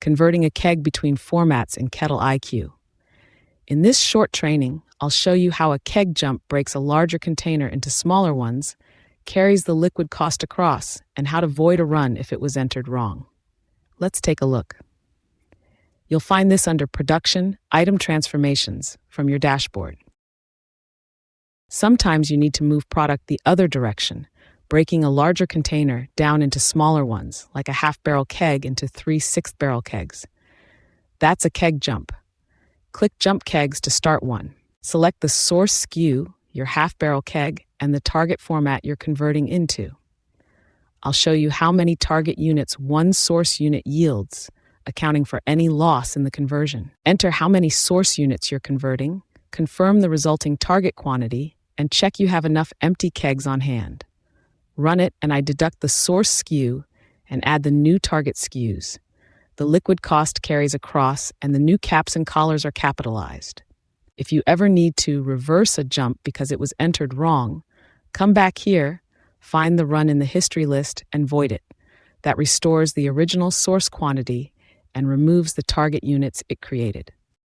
converting a keg between formats in KettleiQ. In this short training, I'll show you how a keg jump breaks a larger container into smaller ones, carries the liquid cost across, and how to void a run if it was entered wrong. Let's take a look. You'll find this under Production, Item Transformations from your dashboard. Sometimes you need to move product the other direction, breaking a larger container down into smaller ones, like a half-barrel keg into 3 sixth-barrel kegs. That's a keg jump. Click Jump Kegs to start one. Select the source SKU, your half-barrel keg, and the target format you're converting into. I'll show you how many target units one source unit yields, accounting for any loss in the conversion. Enter how many source units you're converting, confirm the resulting target quantity, and check you have enough empty kegs on hand. Run it, and I deduct the source SKU and add the new target SKUs. The liquid cost carries across, and the new caps and collars are capitalized. If you ever need to reverse a jump because it was entered wrong, come back here, find the run in the history list, and void it. That restores the original source quantity and removes the target units it created.